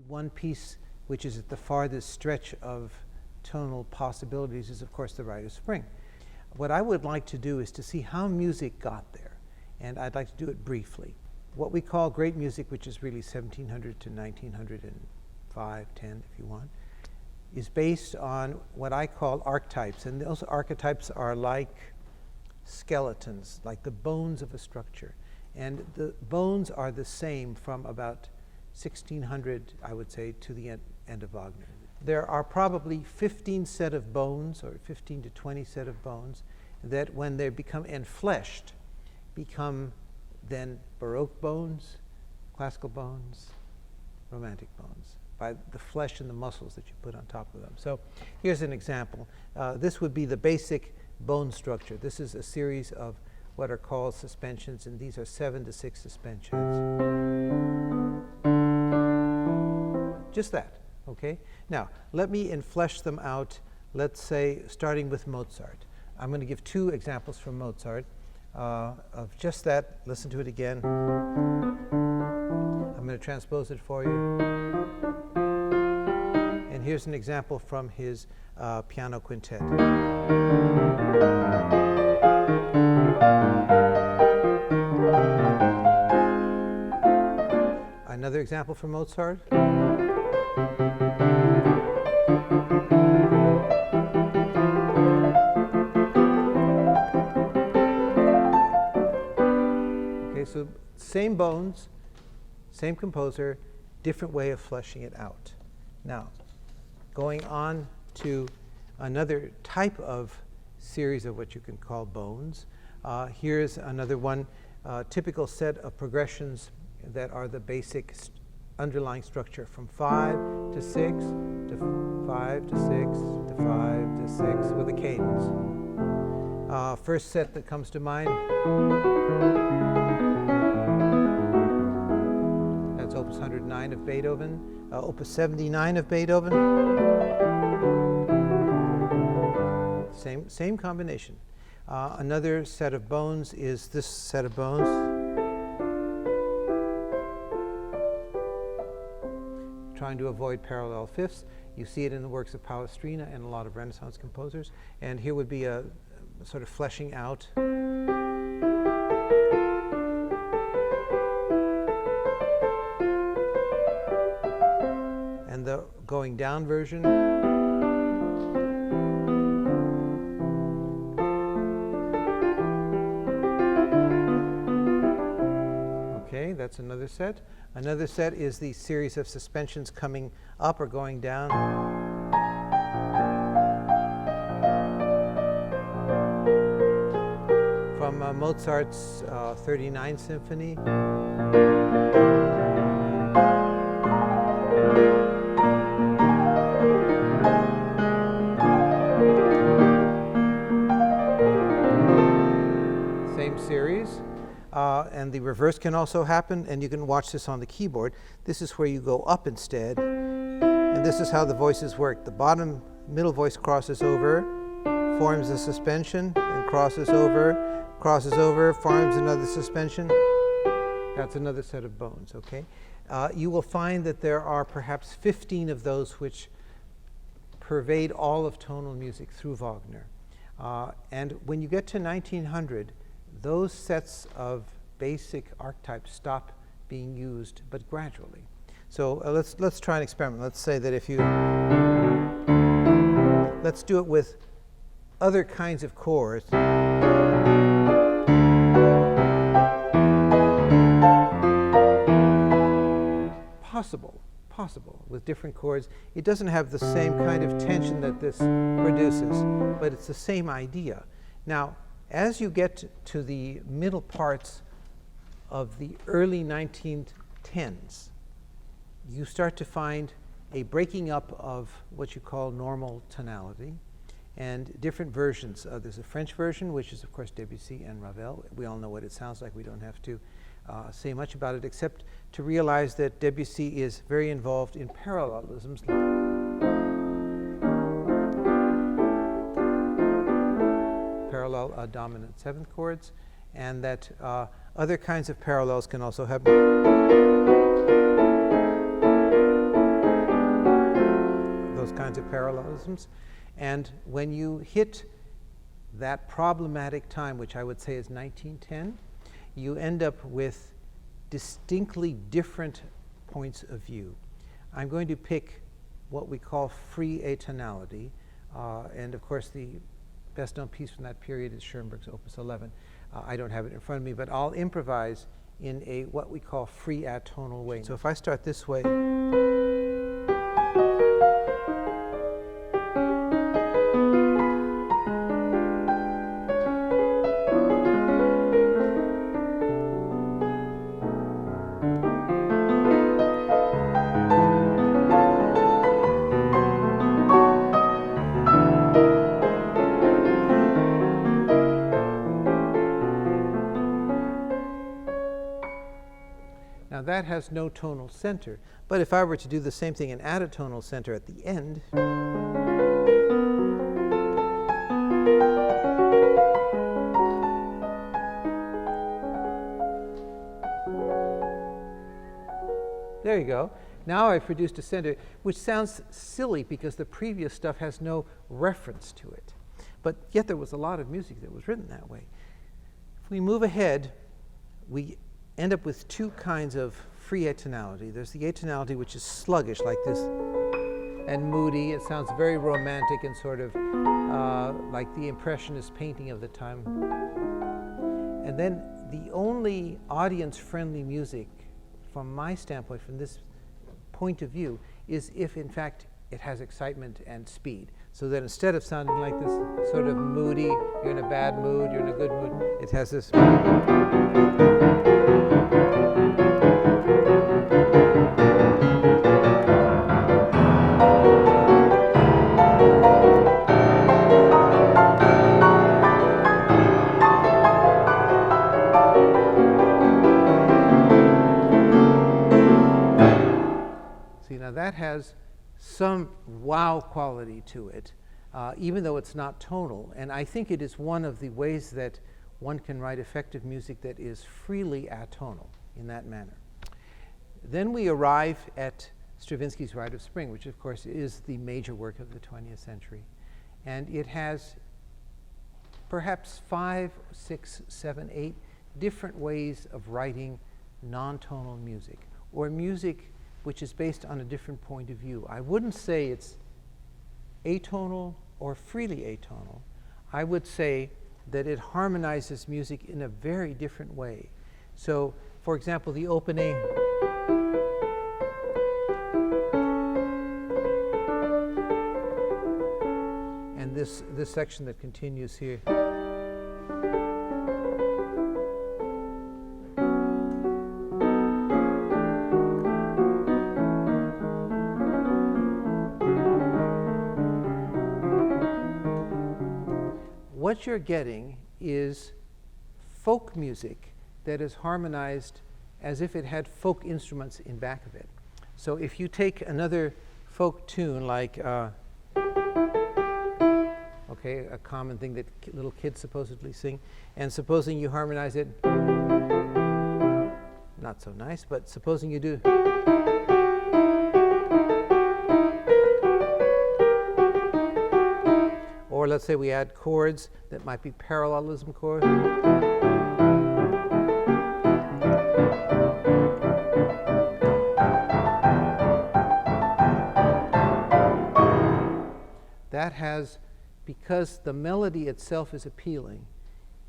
One piece which is at the farthest stretch of tonal possibilities is, of course, the Rite of Spring. What I would like to do is to see how music got there, and I'd like to do it briefly. What we call great music, which is really 1700 to 1905, 10, if you want, is based on what I call archetypes, and those archetypes are like skeletons, like the bones of a structure. And the bones are the same from about 1600, I would say, to the end of Wagner. There are probably 15 set of bones, or 15 to 20 set of bones, that when they become enfleshed, become then Baroque bones, classical bones, romantic bones, by the flesh and the muscles that you put on top of them. So here's an example. This would be the basic bone structure. This is a series of what are called suspensions, and these are 7 to 6 suspensions. Just that, okay? Now, let me enflesh them out, let's say, starting with Mozart. I'm going to give 2 examples from Mozart of just that. Listen to it again. I'm going to transpose it for you. And here's an example from his piano quintet. Another example from Mozart. Okay, so same bones, same composer, different way of fleshing it out. Now, going on to another type of series of what you can call bones. Here's another one, typical set of progressions that are the basic underlying structure from 5 to 6 to 5 to 6 to 5 to 6 with a cadence. First set that comes to mind, that's Opus 109 of Beethoven, Opus 79 of Beethoven. Same combination. Another set of bones is this set of bones. Trying to avoid parallel fifths. You see it in the works of Palestrina and a lot of Renaissance composers. And here would be a sort of fleshing out. And the going down version. Okay, that's another set. Another set is the series of suspensions coming up or going down. From Mozart's 39th Symphony. Same series. And the reverse can also happen, and you can watch this on the keyboard. This is where you go up instead, and this is how the voices work. The bottom middle voice crosses over, forms a suspension, and crosses over, forms another suspension. That's another set of bones, okay? You will find that there are perhaps 15 of those which pervade all of tonal music through Wagner. And when you get to 1900, those sets of basic archetypes stop being used, but gradually. So let's try an experiment. Let's say that if you, let's do it with other kinds of chords. Possible with different chords. It doesn't have the same kind of tension that this produces, but it's the same idea. Now, as you get to the middle parts of the early 1910s, you start to find a breaking up of what you call normal tonality and different versions. There's a French version, which is, of course, Debussy and Ravel. We all know what it sounds like. We don't have to say much about it, except to realize that Debussy is very involved in parallelisms. Parallel dominant seventh chords, and that other kinds of parallels can also happen. those kinds of parallelisms. And when you hit that problematic time, which I would say is 1910, you end up with distinctly different points of view. I'm going to pick what we call free atonality, and of course the best known piece from that period is Schoenberg's Opus 11. I don't have it in front of me, but I'll improvise in a what we call free atonal way. So if I start this way, now that has no tonal center, but if I were to do the same thing and add a tonal center at the end, there you go. Now I've produced a center, which sounds silly because the previous stuff has no reference to it. But yet there was a lot of music that was written that way. If we move ahead, we end up with two kinds of free atonality. There's the atonality which is sluggish like this and moody. It sounds very romantic and sort of like the Impressionist painting of the time. And then the only audience-friendly music from my standpoint, from this point of view, is if in fact it has excitement and speed. So that instead of sounding like this sort of moody, you're in a bad mood, you're in a good mood, it has this. See, now that has some wow quality to it, even though it's not tonal. And I think it is one of the ways that one can write effective music that is freely atonal in that manner. Then we arrive at Stravinsky's Rite of Spring, which of course is the major work of the 20th century. And it has perhaps 5, 6, 7, 8 different ways of writing non-tonal music, or music which is based on a different point of view. I wouldn't say it's atonal or freely atonal. I would say that it harmonizes music in a very different way. So, for example, the opening and this section that continues here. What you're getting is folk music that is harmonized as if it had folk instruments in back of it. So if you take another folk tune like, okay, a common thing that little kids supposedly sing, and supposing you harmonize it, not so nice, but supposing you do. Or let's say we add chords that might be parallelism chords. That has, because the melody itself is appealing,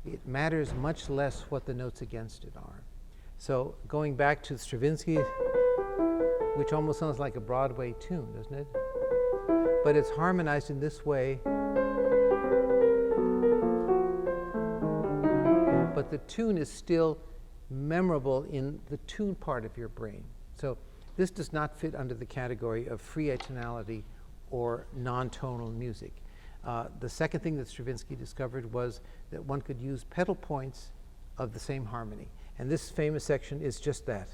it matters much less what the notes against it are. So going back to Stravinsky, which almost sounds like a Broadway tune, doesn't it? But it's harmonized in this way. But the tune is still memorable in the tune part of your brain. So this does not fit under the category of free atonality or non-tonal music. The second thing that Stravinsky discovered was that one could use pedal points of the same harmony. And this famous section is just that.